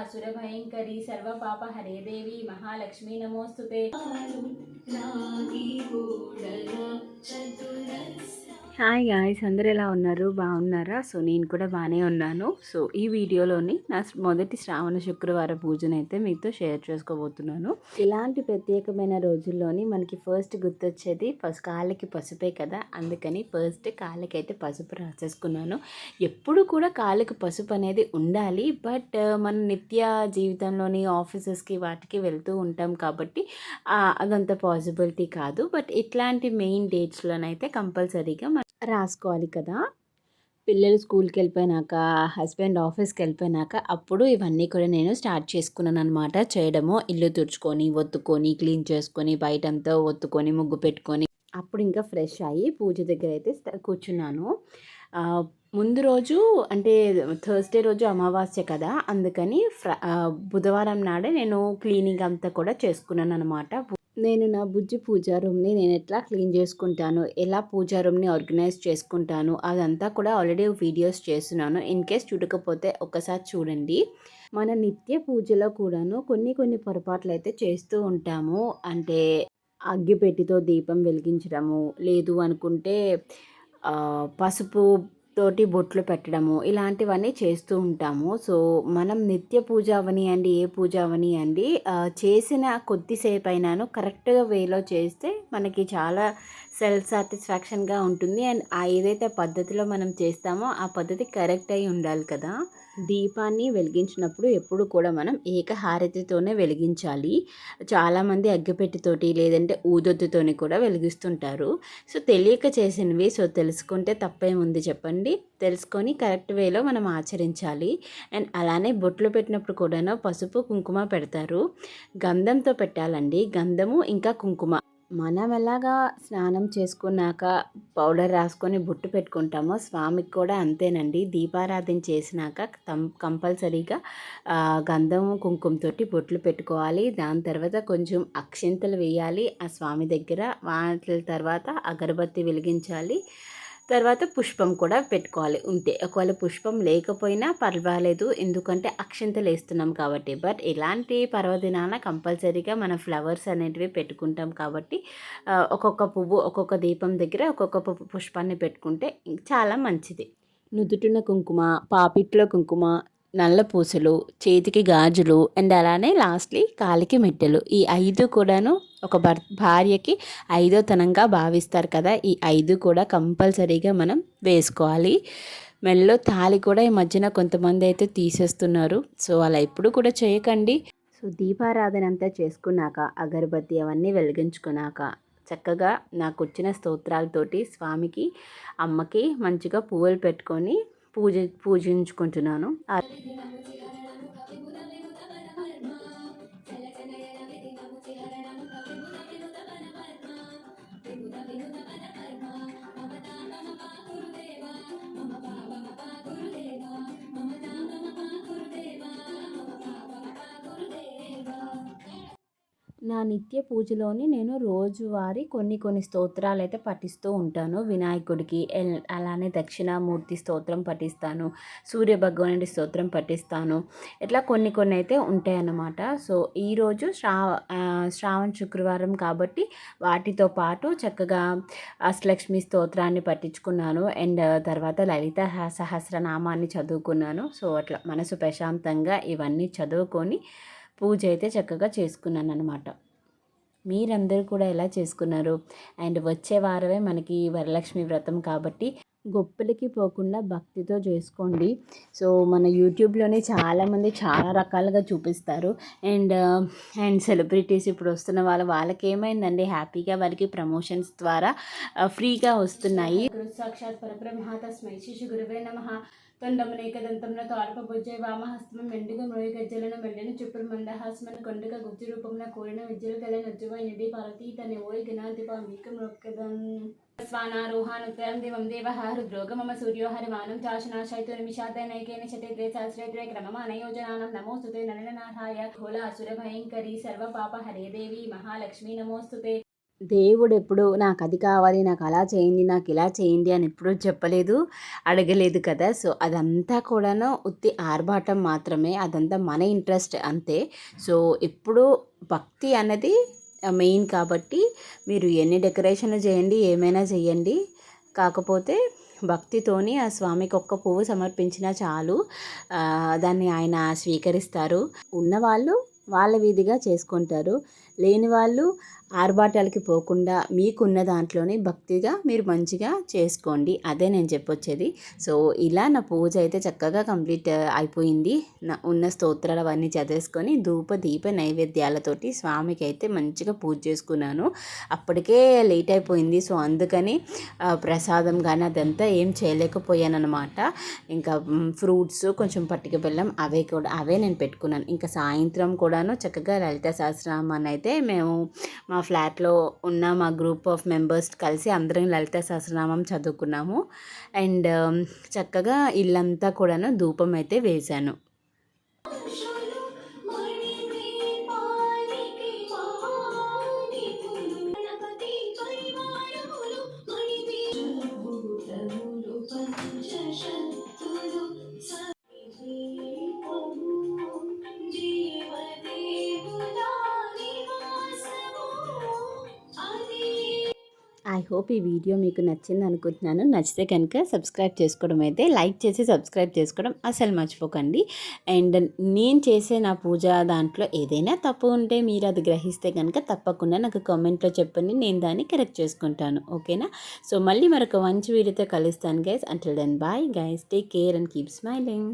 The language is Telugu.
असुर भयंकरी सर्व पाप हरे देवी महालक्ष्मी नमोस्तुते। హాయ్ గాయ్స్, అందరూ ఎలా ఉన్నారు? బాగున్నారా? సో నేను కూడా బాగానే ఉన్నాను. సో ఈ వీడియోలోని నా మొదటి శ్రావణ శుక్రవారం పూజనైతే మీతో షేర్ చేసుకోబోతున్నాను. ఇలాంటి ప్రత్యేకమైన రోజుల్లోని మనకి ఫస్ట్ గుర్తొచ్చేది కాళ్ళకి పసుపే కదా, అందుకని ఫస్ట్ కాళ్ళకైతే పసుపు రాసేసుకున్నాను. ఎప్పుడు కూడా కాళ్ళకి పసుపు అనేది ఉండాలి, బట్ మన నిత్య జీవితంలోని ఆఫీసెస్కి వాటికి వెళ్తూ ఉంటాం కాబట్టి అదంత పాసిబిలిటీ కాదు. బట్ ఇట్లాంటి మెయిన్ డేట్స్లోనైతే కంపల్సరీగా రాసుకోవాలి కదా. పిల్లలు స్కూల్కి వెళ్ళిపోయినాక, హస్బెండ్ ఆఫీస్కి వెళ్ళిపోయినాక అప్పుడు ఇవన్నీ కూడా నేను స్టార్ట్ చేసుకున్నాను అనమాట చేయడము. ఇల్లు తుడుచుకొని, ఒత్తుకొని, క్లీన్ చేసుకొని, బయటంతా ఒత్తుకొని, ముగ్గు పెట్టుకొని, అప్పుడు ఇంకా ఫ్రెష్ అయ్యి పూజ దగ్గర అయితే కూర్చున్నాను. ముందు రోజు అంటే థర్స్డే రోజు అమావాస్య కదా, అందుకని బుధవారం నాడే నేను క్లీనింగ్ అంతా కూడా చేసుకున్నాను అనమాట. నేను నా బుజ్జి పూజా రూమ్ని నేను ఎట్లా క్లీన్ చేసుకుంటాను, ఎలా పూజా రూమ్ని ఆర్గనైజ్ చేసుకుంటాను, అదంతా కూడా ఆల్రెడీ వీడియోస్ చేస్తున్నాను. ఇన్ కేస్ చూడకపోతే ఒక్కసారి చూడండి. మన నిత్య పూజలో కూడాను కొన్ని పొరపాట్లు అయితే చేస్తూ ఉంటాము. అంటే అగ్గిపెట్టితో దీపం వెలిగించడము, లేదు అనుకుంటే పసుపు తోటి బొట్లు పెట్టడము, ఇలాంటివన్నీ చేస్తూ ఉంటాము. సో మనం నిత్య పూజ అవనియండి, ఏ పూజ అవనియండి, చేసిన కొద్దిసేపు అయినాను కరెక్ట్గా వేలో చేస్తే మనకి చాలా సెల్ఫ్ సాటిస్ఫాక్షన్గా ఉంటుంది. అండ్ ఏదైతే పద్ధతిలో మనం చేస్తామో ఆ పద్ధతి కరెక్ట్ అయి ఉండాలి కదా. దీపాన్ని వెలిగించినప్పుడు ఎప్పుడు కూడా మనం ఏకహారతితోనే వెలిగించాలి. చాలామంది అగ్గిపెట్టితోటి లేదంటే ఊదొత్తుతోని కూడా వెలిగిస్తుంటారు. సో తెలియక చేసినవి, సో తెలుసుకుంటే తప్పేముంది చెప్పండి. తెలుసుకొని కరెక్ట్ వేలో మనం ఆచరించాలి. అండ్ అలానే బొట్లు పెట్టినప్పుడు కూడాను పసుపు కుంకుమ పెడతారు. గంధంతో పెట్టాలండి, గంధము ఇంకా కుంకుమ. మనం ఎలాగా స్నానం చేసుకున్నాక పౌడర్ రాసుకొని బొట్టు పెట్టుకుంటామో స్వామికి కూడా అంతేనండి. దీపారాధన చేసినాక కంపల్సరీగా గంధం కుంకుమతోటి బొట్లు పెట్టుకోవాలి. దాని తర్వాత కొంచెం అక్షింతలు వేయాలి ఆ స్వామి దగ్గర. వాటి తర్వాత అగరబత్తి వెలిగించాలి. తర్వాత పుష్పం కూడా పెట్టుకోవాలి ఉంటే. ఒకవేళ పుష్పం లేకపోయినా పర్వాలేదు, ఎందుకంటే అక్షింతలు వేస్తున్నాం కాబట్టి. బట్ ఇలాంటి పర్వదినాన కంపల్సరీగా మన ఫ్లవర్స్ అనేటివి పెట్టుకుంటాం కాబట్టి ఒక్కొక్క పువ్వు ఒక్కొక్క దీపం దగ్గర ఒక్కొక్క పుష్పాన్ని పెట్టుకుంటే చాలా మంచిది. నుదుటిన కుంకుమ, పాపిట్లో కుంకుమ, నల్ల పూసలు, చేతికి గాజులు, అండ్ అలానే లాస్ట్లీ కాలికి మెట్టెలు. ఈ 5 కూడాను ఒక భార్యకి 5వ తనంగా భావిస్తారు కదా. ఈ 5 కూడా కంపల్సరీగా మనం వేసుకోవాలి. మెల్లో తాళి కూడా ఈ మధ్యన కొంతమంది అయితే తీసేస్తున్నారు. సో అలా ఎప్పుడు కూడా చేయకండి. సో దీపారాధన అంతా చేసుకున్నాక, అగరబత్తి అవన్నీ వెలిగించుకున్నాక చక్కగా నాకు వచ్చిన స్తోత్రాలతోటి స్వామికి, అమ్మకి మంచిగా పువ్వులు పెట్టుకొని పూజించుకుంటున్నాను. నా నిత్య పూజలోని నేను రోజువారీ కొన్ని స్తోత్రాలు అయితే పఠిస్తూ ఉంటాను. వినాయకుడికి, అలానే దక్షిణామూర్తి స్తోత్రం పఠిస్తాను, సూర్య భగవానుడి స్తోత్రం పఠిస్తాను. ఇట్లా కొన్ని అయితే ఉంటాయన్నమాట. సో ఈరోజు శ్రావణ శుక్రవారం కాబట్టి వాటితో పాటు చక్కగా అష్టలక్ష్మి స్తోత్రాన్ని పఠించుకున్నాను. అండ్ తర్వాత లలిత సహస్రనామాన్ని చదువుకున్నాను. సో అట్లా మనసు ప్రశాంతంగా ఇవన్నీ చదువుకొని పూజ అయితే చక్కగా చేసుకున్నాను అనమాట. మీరందరూ కూడా ఎలా చేసుకున్నారు? అండ్ వచ్చే వారమే మనకి వరలక్ష్మి వ్రతం కాబట్టి గొప్పలకి పోకుండా భక్తితో చేసుకోండి. సో మన యూట్యూబ్లోనే చాలామంది చాలా రకాలుగా చూపిస్తారు. అండ్ సెలబ్రిటీస్ ఇప్పుడు వస్తున్న వాళ్ళకి ఏమైందండి, హ్యాపీగా వారికి ప్రమోషన్స్ ద్వారా ఫ్రీగా వస్తున్నాయి. సాక్షాత్ పరబ్రహ్మ తస్మై శ్రీ గురువే నమః. తొండమునేకదంతంలో తారపభుజై వామహస్తమం మెండుగ మృగ గజ్జలను మెల్లని చెప్పులు మందహాసమని కొండగ గుజ్జు రూపమున కూడిన విద్యులు గల నజ్జువై నిధి పార్వతీ తన ఓయ్ గణాధిపమిక మృక్కదం స్వానారోహానుత్తరం దేవం దేవః హృద్రోగ మమ సూర్యో హరిమానం చాశనాశైతు నిమిషాదనైకేన శతే ద్వే సహస్రే క్రమమానయోజనానం నమోస్తుతే నలిననాథాయ. ఘోల అసుర భయంకరీ సర్వ పాప హరే దేవి మహాలక్ష్మి నమోస్తుతే. దేవుడు ఎప్పుడు నాకు అది కావాలి, నాకు అలా చేయండి, నాకు ఇలా చేయండి అని ఎప్పుడూ చెప్పలేదు, అడగలేదు కదా. సో అదంతా కూడాను ఉత్తి ఆర్భాటం మాత్రమే, అదంతా మన ఇంట్రెస్ట్ అంతే. సో ఎప్పుడూ భక్తి అన్నది మెయిన్ కాబట్టి మీరు ఎన్ని డెకరేషన్లు చేయండి, ఏమైనా చేయండి, కాకపోతే భక్తితోని ఆ స్వామికి ఒక్క పువ్వు సమర్పించినా చాలు, దాన్ని ఆయన స్వీకరిస్తారు. ఉన్నవాళ్ళు వాళ్ళ వీధిగా చేసుకుంటారు, లేని వాళ్ళు ఆర్భాటాలకి పోకుండా మీకున్న దాంట్లోనే భక్తిగా మీరు మంచిగా చేసుకోండి, అదే నేను చెప్పొచ్చేది. సో ఇలా నా పూజ అయితే చక్కగా కంప్లీట్ అయిపోయింది. నా ఉన్న స్తోత్రాలు అవన్నీ చదివేసుకొని ధూప దీప నైవేద్యాలతోటి స్వామికి అయితే మంచిగా పూజ చేసుకున్నాను. అప్పటికే లేట్ అయిపోయింది, సో అందుకని ప్రసాదం కానీ అదంతా ఏం చేయలేకపోయాను అనమాట. ఇంకా ఫ్రూట్స్ కొంచెం పట్టిక బెల్లం అవే నేను పెట్టుకున్నాను. ఇంకా సాయంత్రం కూడాను చక్కగా లలిత సహస్రనామాన్ని అయితే మేము మా ఫ్లాట్లో ఉన్న మా గ్రూప్ ఆఫ్ మెంబర్స్ కలిసి అందరం లలిత సహస్రనామం చదువుకున్నాము. అండ్ చక్కగా ఇల్లంతా కూడాను ధూపం అయితే వేశాను. ఐ హోప్ ఈ వీడియో మీకు నచ్చింది అనుకుంటున్నాను. నచ్చితే కనుక సబ్స్క్రైబ్ చేసుకోవడం అయితే లైక్ చేసి సబ్స్క్రైబ్ చేసుకోవడం అసలు మర్చిపోకండి. అండ్ నేను చేసే నా పూజ దాంట్లో ఏదైనా తప్పు ఉంటే మీరు అది గ్రహిస్తే కనుక తప్పకుండా నాకు కామెంట్లో చెప్పండి, నేను దాన్ని కరెక్ట్ చేసుకుంటాను. ఓకేనా? సో మళ్ళీ మరొక మంచి వీడియోతో కలుస్తాను guys. Until then bye guys, take care and keep smiling.